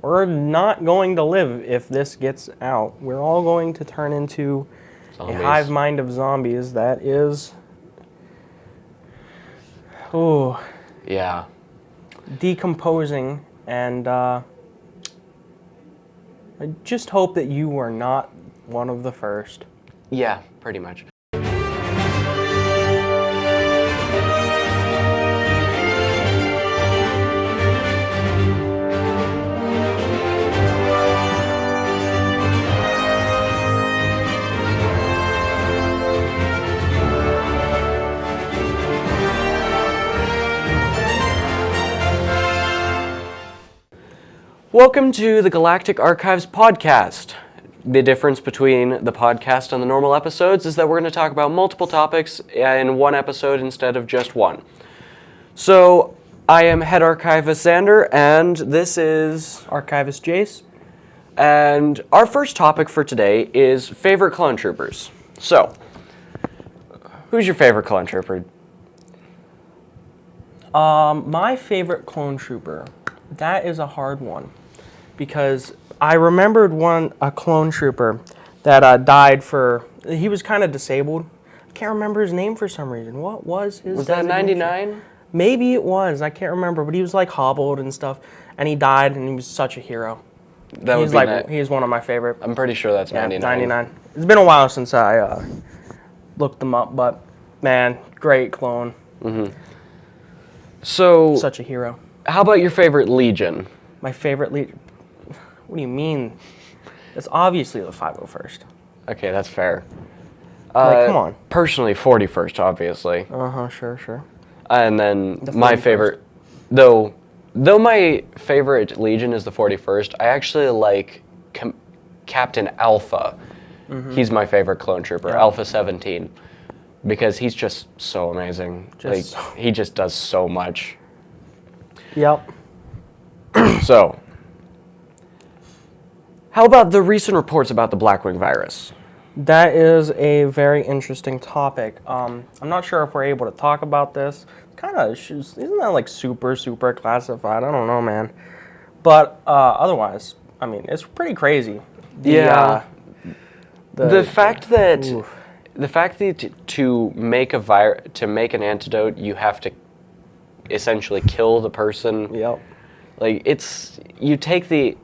We're not going to live if this gets out. We're all going to turn into a hive mind of zombies that is... Yeah. Decomposing, and I just hope that you are not one of the first. Yeah, pretty much. Welcome to the Galactic Archives podcast. The difference between the podcast and the normal episodes is that we're going to talk about multiple topics in one episode instead of just one. So, I am Head Archivist Xander, and this is Archivist Jace. And our first topic for today is favorite clone troopers. So, who's your favorite clone trooper? My favorite clone trooper, that is a hard one. Because I remembered a clone trooper that died he was kind of disabled. I can't remember his name for some reason. What was his Was that 99? Maybe it was. I can't remember. But he was like hobbled and stuff. And he died, and he was such a hero. He's one of my favorite. I'm pretty sure that's 99. 99. It's been a while since I looked them up, but man, great clone. Mm-hmm. So, such a hero. How about your favorite Legion? My favorite Legion? What do you mean? It's obviously the 501st. Okay, that's fair. Come on. Personally, 41st, obviously. Sure. And then The my 41st. favorite, though my favorite Legion is the 41st, I actually like Captain Alpha. Mm-hmm. He's my favorite clone trooper, Yeah. Alpha 17, because he's just so amazing. He just does so much. Yep. So, how about the recent reports about the Blackwing virus? That is a very interesting topic. I'm not sure if we're able to talk about this. Isn't that like super classified? I don't know, man. But otherwise, I mean, it's pretty crazy. The fact that to make an antidote, you have to essentially kill the person. Yep. Like you take the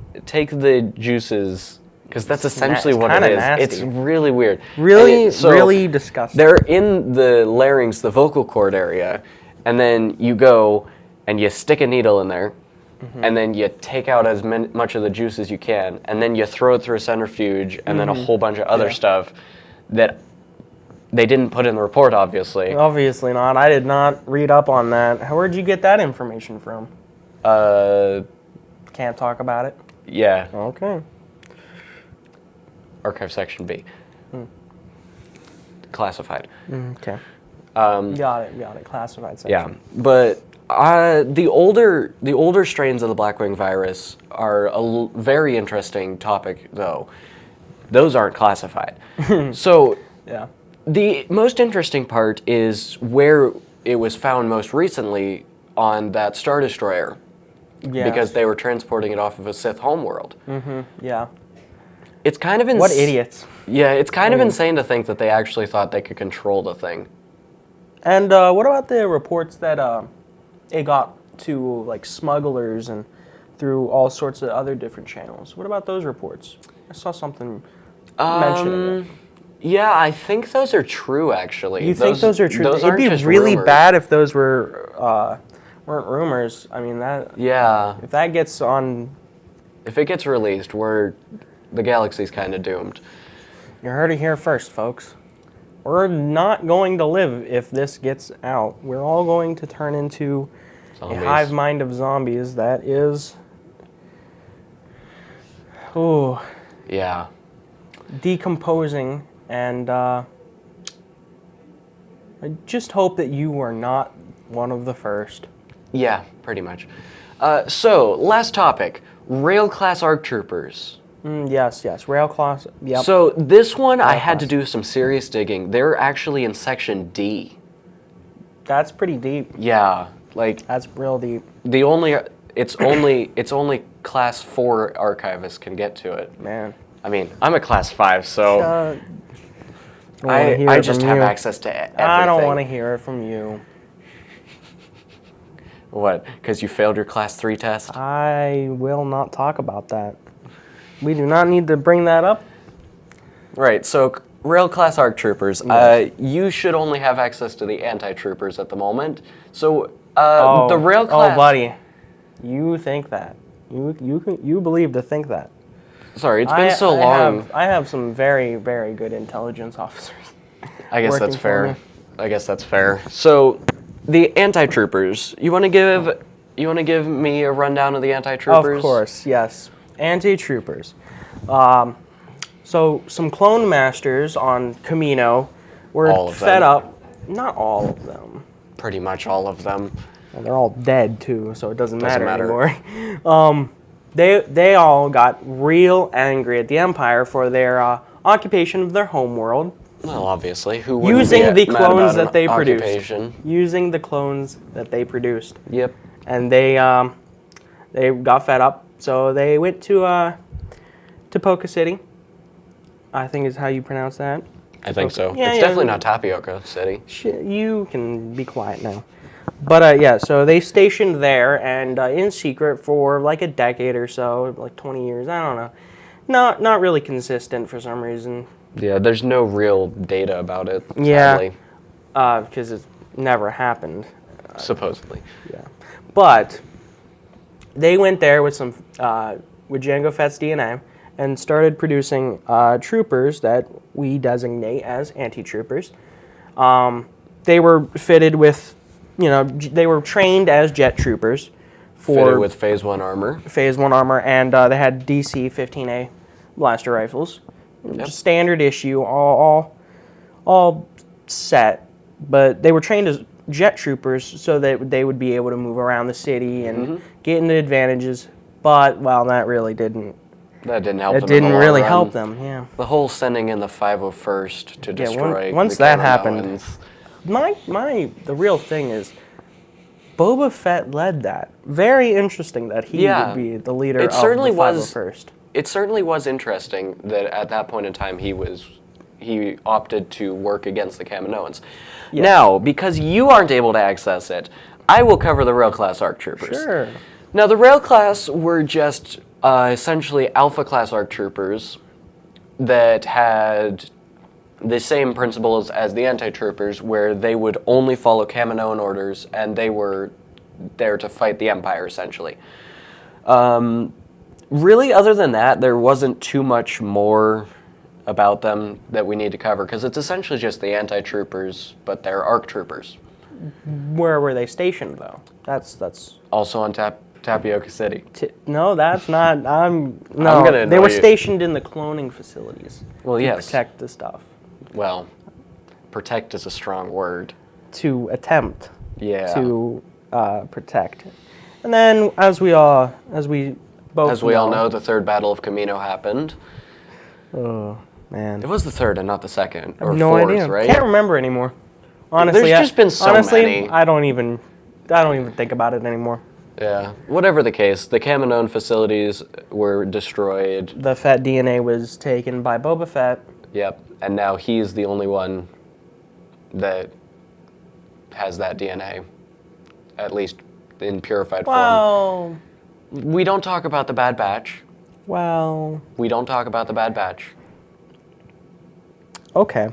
juices, because that's essentially what it is. Nasty. It's really weird. Really disgusting. They're in the larynx, the vocal cord area, and then you go and you stick a needle in there, mm-hmm. and then you take out as much of the juice as you can, and then you throw it through a centrifuge, and then a whole bunch of other stuff that they didn't put in the report, obviously. Obviously not. I did not read up on that. Where'd you get that information from? Can't talk about it? Yeah. Okay. Archive section B. Classified. Okay. Got it. Classified section. Yeah, but the older strains of the Blackwing virus are a very interesting topic, though. Those aren't classified. So, yeah. The most interesting part is where it was found most recently on that Star Destroyer. Yes. Because they were transporting it off of a Sith homeworld. Mm-hmm. Yeah. It's kind of what idiots. Yeah, it's kind of insane to think that they actually thought they could control the thing. And what about the reports that it got to like smugglers and through all sorts of other different channels? What about those reports? I saw something mentioning it. Yeah, I think those are true, actually. You think those are true? Those It'd aren't be just really rumors. bad if those weren't rumors. I mean, that. Yeah. If that gets on. If it gets released, the galaxy's kind of doomed. You heard it here first, folks. We're not going to live if this gets out. We're all going to turn into Zombies. a hive mind of zombies that is. Yeah. Decomposing, and I just hope that you are not one of the first. Yeah, pretty much. So, last topic. Rail class ARC troopers. Yes. Rail class. Yep. So this one, I had class. to do some serious digging. They're actually in section D. That's pretty deep. Yeah, like That's real deep. it's only Class 4 archivist can get to it. Man. I mean, I'm a Class 5, so I just have access to everything. I don't want to hear it from you. What? Because you failed your Class 3 test? I will not talk about that. We do not need to bring that up. Right, so Rail Class ARC Troopers, Yes. you should only have access to the anti-troopers at the moment. So the Rail Class... Oh, buddy. You think that. You believe to think that. Sorry, it's been so long. I have some very, very good intelligence officers. I guess that's working for fair. me. I guess that's fair. So, the anti-troopers. You want to give me a rundown of the anti-troopers? Of course, yes. Anti-troopers. So some clone masters on Camino were fed up. Not all of them. Pretty much all of them. Well, they're all dead too, so it doesn't matter matter. anymore. They all got real angry at the Empire for their occupation of their homeworld. Well, obviously, who wouldn't Using be the mad clones about that they an produced. occupation? Using the clones that they produced. Yep. And they got fed up, so they went to Poca City. I think is how you pronounce that. I think so. Yeah, it's yeah. definitely not Tapioca City. You can be quiet now. But yeah, so they stationed there and in secret for like a decade or so, like 20 years. I don't know. Not really consistent for some reason. Yeah, there's no real data about it. Yeah. Sadly. Because it never happened. Supposedly. Yeah. But they went there with with Jango Fett's DNA and started producing troopers that we designate as anti-troopers. They were fitted with, they were trained as jet troopers. Fitted with Phase 1 armor. Phase 1 armor, and they had DC-15A blaster rifles. Yep. Just standard issue, all set. But they were trained as jet troopers so that they would be able to move around the city and get into advantages. But, well, that really didn't. That didn't help them. It didn't really run. help them, yeah. The whole sending in the 501st to destroy once the that happened, Kaminoans. the real thing is, Boba Fett led that. Very interesting that he would be the leader of the 501st. It certainly was interesting that at that point in time he opted to work against the Kaminoans. Yes. Now, because you aren't able to access it, I will cover the Rail Class ARC Troopers. Sure. Now, the Rail Class were just essentially Alpha Class ARC Troopers that had the same principles as the Anti-Troopers, where they would only follow Kaminoan orders, and they were there to fight the Empire, essentially. Really, other than that, there wasn't too much more about them that we need to cover, because it's essentially just the Anti-Troopers, but they're ARC Troopers. Where were they stationed, though? That's Also on Tapioca City. No, that's not. No, I'm gonna they were annoy you. stationed in the cloning facilities. Well, to yes. protect the stuff. Well, protect is a strong word. To attempt. Yeah. To protect, and then as we all know, the third Battle of Camino happened. Oh man, It was the third and not the second, I or have no fourth, idea. right? Can't remember anymore. Honestly, There's just been so many. I don't even think about it anymore. Yeah. Whatever the case, the Kaminoan facilities were destroyed. The Fett DNA was taken by Boba Fett. Yep. And now he's the only one that has that DNA, at least in purified form. We don't talk about the Bad Batch. We don't talk about the Bad Batch. Okay.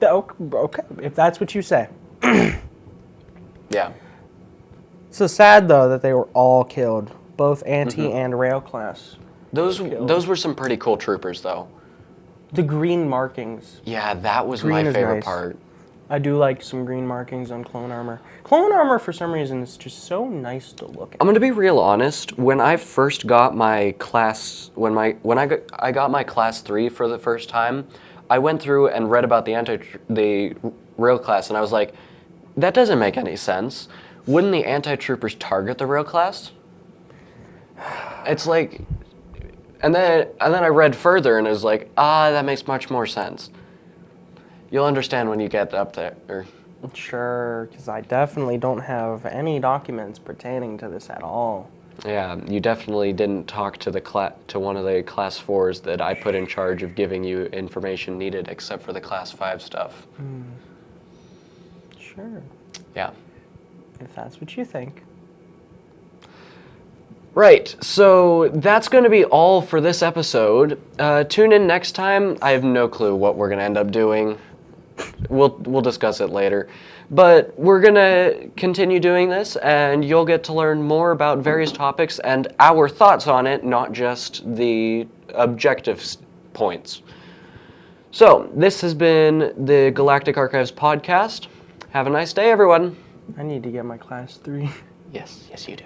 Okay, if that's what you say. Yeah. So sad though that they were all killed, both anti and rail class. Those were some pretty cool troopers, though. The green markings. Yeah, that was Green my is favorite nice. part. I do like some green markings on clone armor. Clone armor, for some reason, is just so nice to look at. I'm gonna be real honest. When I first got my class, I got my class 3 for the first time, I went through and read about the rail class, and I was like, that doesn't make any sense. Wouldn't the anti-troopers target the rail class? It's like, and then I read further, and it was like, that makes much more sense. You'll understand when you get up there. Sure, because I definitely don't have any documents pertaining to this at all. Yeah, you definitely didn't talk to to one of the class 4s that I put in charge of giving you information needed, except for the class 5 stuff. Sure, Yeah. if that's what you think. Right, so that's going to be all for this episode. Tune in next time. I have no clue what we're going to end up doing. We'll discuss it later. But we're going to continue doing this, and you'll get to learn more about various topics and our thoughts on it, not just the objective points. So, this has been the Galactic Archives podcast. Have a nice day, everyone. I need to get my class 3. Yes, you do.